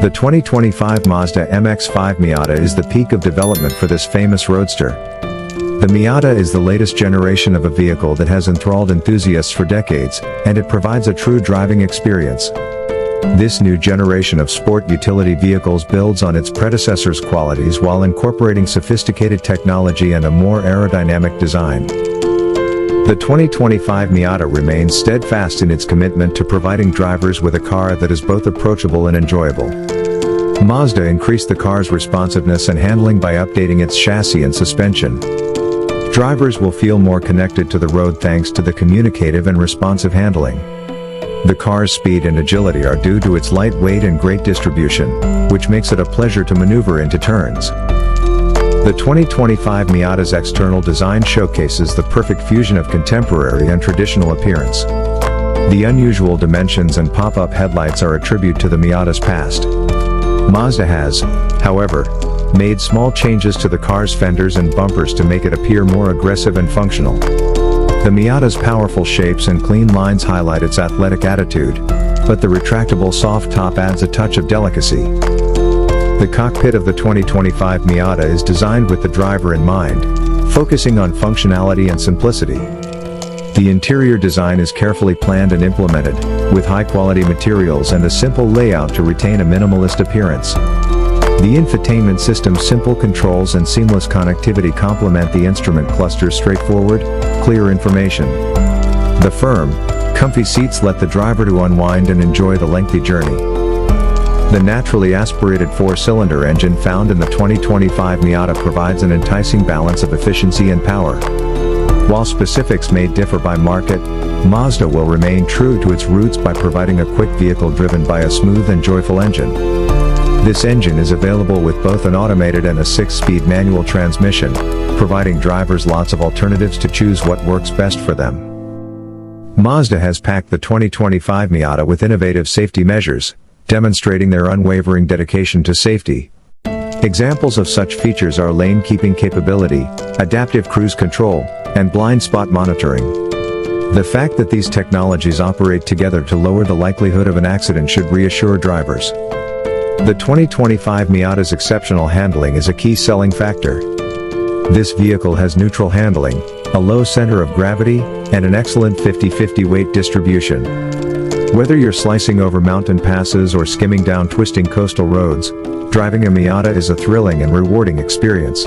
The 2025 Mazda MX-5 Miata is the peak of development for this famous roadster. The Miata is the latest generation of a vehicle that has enthralled enthusiasts for decades, and it provides a true driving experience. This new generation of sport utility vehicles builds on its predecessor's qualities while incorporating sophisticated technology and a more aerodynamic design. The 2025 Miata remains steadfast in its commitment to providing drivers with a car that is both approachable and enjoyable. Mazda increased the car's responsiveness and handling by updating its chassis and suspension. Drivers will feel more connected to the road thanks to the communicative and responsive handling. The car's speed and agility are due to its lightweight and great distribution, which makes it a pleasure to maneuver into turns. The 2025 Miata's external design showcases the perfect fusion of contemporary and traditional appearance. The unusual dimensions and pop-up headlights are a tribute to the Miata's past. Mazda has, however, made small changes to the car's fenders and bumpers to make it appear more aggressive and functional. The Miata's powerful shapes and clean lines highlight its athletic attitude, but the retractable soft top adds a touch of delicacy. The cockpit of the 2025 Miata is designed with the driver in mind, focusing on functionality and simplicity. The interior design is carefully planned and implemented, with high-quality materials and a simple layout to retain a minimalist appearance. The infotainment system's simple controls and seamless connectivity complement the instrument cluster's straightforward, clear information. The firm, comfy seats let the driver to unwind and enjoy the lengthy journey. The naturally aspirated four-cylinder engine found in the 2025 Miata provides an enticing balance of efficiency and power. While specifics may differ by market, Mazda will remain true to its roots by providing a quick vehicle driven by a smooth and joyful engine. This engine is available with both an automated and a 6-speed manual transmission, providing drivers lots of alternatives to choose what works best for them. Mazda has packed the 2025 Miata with innovative safety measures, demonstrating their unwavering dedication to safety. Examples of such features are lane-keeping capability, adaptive cruise control, and blind spot monitoring. The fact that these technologies operate together to lower the likelihood of an accident should reassure drivers. The 2025 Miata's exceptional handling is a key selling factor. This vehicle has neutral handling, a low center of gravity, and an excellent 50-50 weight distribution. Whether you're slicing over mountain passes or skimming down twisting coastal roads, driving a Miata is a thrilling and rewarding experience.